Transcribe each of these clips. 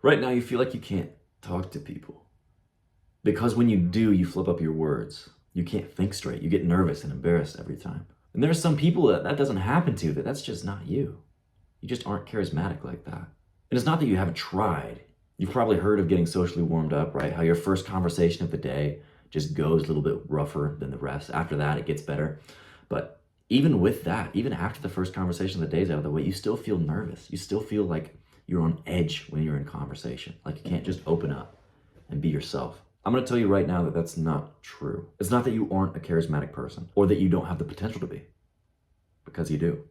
Right now, you feel like you can't talk to people. Because when you do, you flip up your words. You can't think straight. You get nervous and embarrassed every time. And there are some people that doesn't happen to, that's just not you. You just aren't charismatic like that. And it's not that you haven't tried. You've probably heard of getting socially warmed up, right? How your first conversation of the day just goes a little bit rougher than the rest. After that, it gets better. But even with that, even after the first conversation of the day's out of the way, you still feel nervous. You still feel like you're on edge when you're in conversation. Like you can't just open up and be yourself. I'm going to tell you right now that that's not true. It's not that you aren't a charismatic person or that you don't have the potential to be, because you do.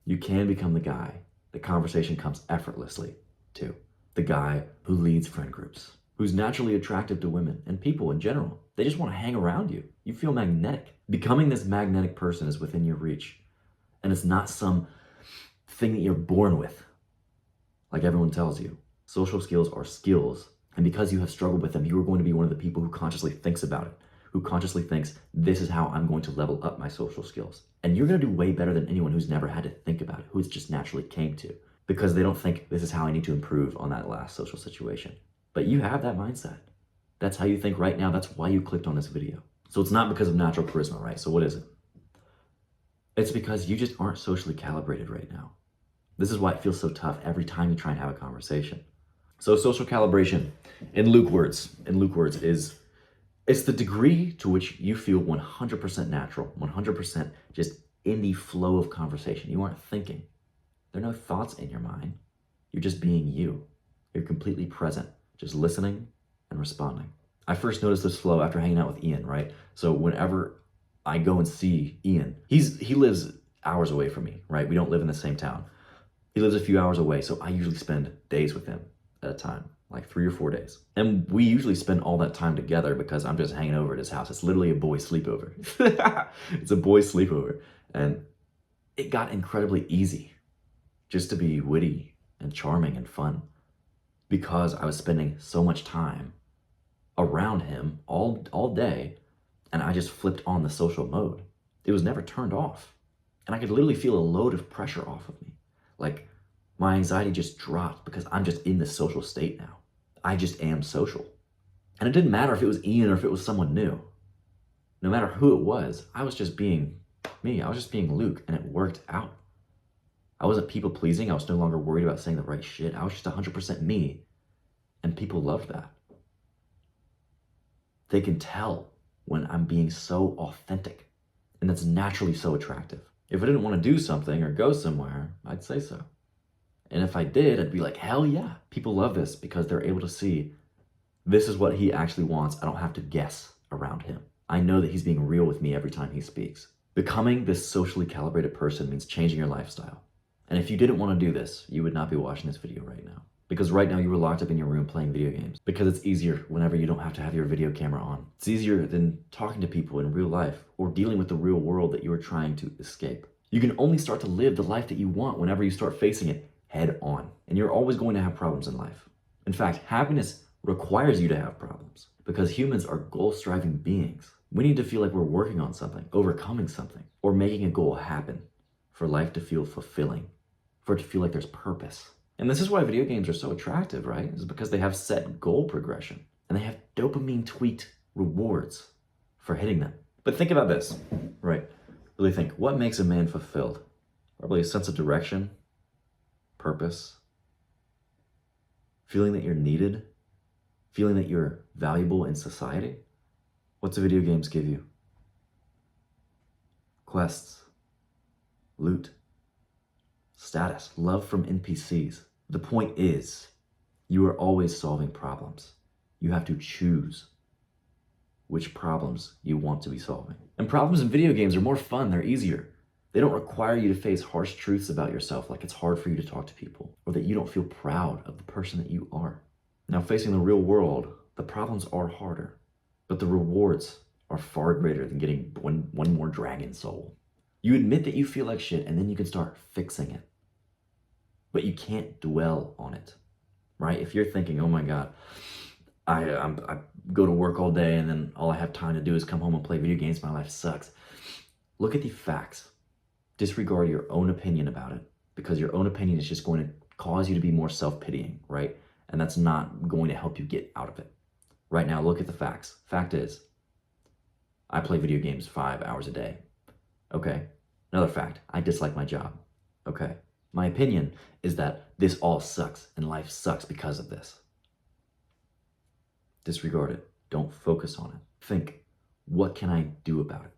You can become the guy the conversation comes effortlessly to. The guy who leads friend groups, who's naturally attractive to women and people in general. They just want to hang around you. You feel magnetic. Becoming this magnetic person is within your reach. And it's not some thing that you're born with, like everyone tells you. Social skills are skills. And because you have struggled with them, you are going to be one of the people who consciously thinks about it, who consciously thinks, this is how I'm going to level up my social skills. And you're going to do way better than anyone who's never had to think about it, who it's just naturally came to, because they don't think this is how I need to improve on that last social situation. But you have that mindset. That's how you think right now. That's why you clicked on this video. So it's not because of natural charisma, right? So what is it? It's because you just aren't socially calibrated right now. This is why it feels so tough every time you try and have a conversation. So social calibration, in Luke words, is it's the degree to which you feel 100% natural, 100% just in the flow of conversation. You aren't thinking. There are no thoughts in your mind. You're just being you. You're completely present, just listening and responding. I first noticed this flow after hanging out with Ian, right? So whenever I go and see Ian, he lives hours away from me, right? We don't live in the same town. He lives a few hours away, so I usually spend days with him at a time, like 3 or 4 days. And we usually spend all that time together because I'm just hanging over at his house. It's literally a boys' sleepover. It's a boys' sleepover. And it got incredibly easy just to be witty and charming and fun because I was spending so much time around him all day, and I just flipped on the social mode. It was never turned off. And I could literally feel a load of pressure off of me. Like my anxiety just dropped because I'm just in this social state now. I just am social. And it didn't matter if it was Ian or if it was someone new. No matter who it was, I was just being me. I was just being Luke, and it worked out. I wasn't people pleasing. I was no longer worried about saying the right shit. I was just 100% me, and people loved that. They can tell when I'm being so authentic, and that's naturally so attractive. If I didn't want to do something or go somewhere, I'd say so. And if I did, I'd be like, hell yeah. People love this because they're able to see this is what he actually wants. I don't have to guess around him. I know that he's being real with me every time he speaks. Becoming this socially calibrated person means changing your lifestyle. And if you didn't want to do this, you would not be watching this video right now. Because right now you were locked up in your room playing video games. Because it's easier whenever you don't have to have your video camera on. It's easier than talking to people in real life or dealing with the real world that you are trying to escape. You can only start to live the life that you want whenever you start facing it head on. And you're always going to have problems in life. In fact, happiness requires you to have problems because humans are goal-striving beings. We need to feel like we're working on something, overcoming something, or making a goal happen for life to feel fulfilling, for it to feel like there's purpose. And this is why video games are so attractive, right? It's because they have set goal progression and they have dopamine tweaked rewards for hitting them. But think about this, right? Really think, what makes a man fulfilled? Probably a sense of direction, purpose, feeling that you're needed, feeling that you're valuable in society. What's the video games give you? Quests, loot, status, love from NPCs. The point is, you are always solving problems. You have to choose which problems you want to be solving. And problems in video games are more fun, they're easier. They don't require you to face harsh truths about yourself, like it's hard for you to talk to people, or that you don't feel proud of the person that you are. Now, facing the real world, the problems are harder, but the rewards are far greater than getting one more dragon soul. You admit that you feel like shit, and then you can start fixing it. But you can't dwell on it, right? If you're thinking, oh my God, I go to work all day, and then all I have time to do is come home and play video games, my life sucks. Look at the facts. Disregard your own opinion about it, because your own opinion is just going to cause you to be more self-pitying, right? and that's not going to help you get out of it. Right now, look at the facts. Fact is, I play video games 5 hours a day. Okay. Another fact, I dislike my job. Okay. My opinion is that this all sucks and life sucks because of this. Disregard it. Don't focus on it. Think, what can I do about it?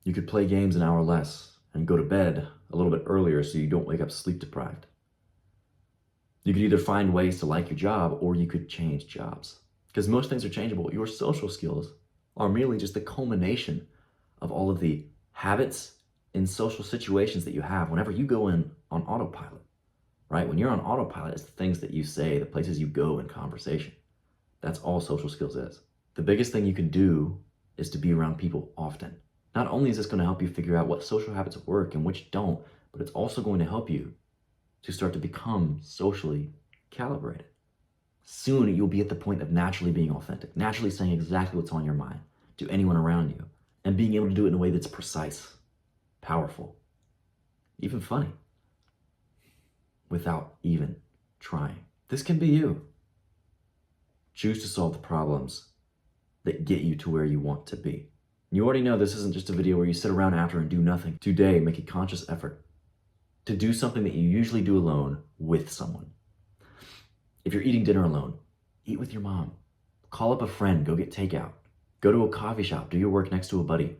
You could play games an hour less and go to bed a little bit earlier so you don't wake up sleep deprived. You could either find ways to like your job or you could change jobs. Because most things are changeable. Your social skills are merely just the culmination of all of the habits and social situations that you have whenever you go in on autopilot, right? When you're on autopilot, it's the things that you say, the places you go in conversation. That's all social skills is. The biggest thing you can do is to be around people often. Not only is this going to help you figure out what social habits work and which don't, but it's also going to help you to start to become socially calibrated. Soon you'll be at the point of naturally being authentic, naturally saying exactly what's on your mind to anyone around you, and being able to do it in a way that's precise, powerful, even funny, without even trying. This can be you. Choose to solve the problems that get you to where you want to be. You already know this isn't just a video where you sit around after and do nothing. Today, make a conscious effort to do something that you usually do alone with someone. If you're eating dinner alone, eat with your mom. Call up a friend, go get takeout. Go to a coffee shop, do your work next to a buddy.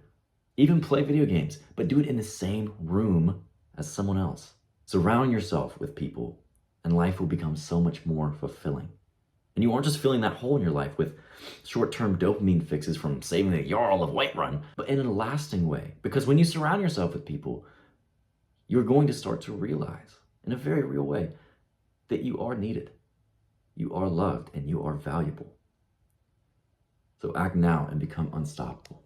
Even play video games, but do it in the same room as someone else. Surround yourself with people, and life will become so much more fulfilling. And you aren't just filling that hole in your life with short-term dopamine fixes from saving the Jarl of Whiterun, but in a lasting way. Because when you surround yourself with people, you're going to start to realize, in a very real way, that you are needed. You are loved and you are valuable. So act now and become unstoppable.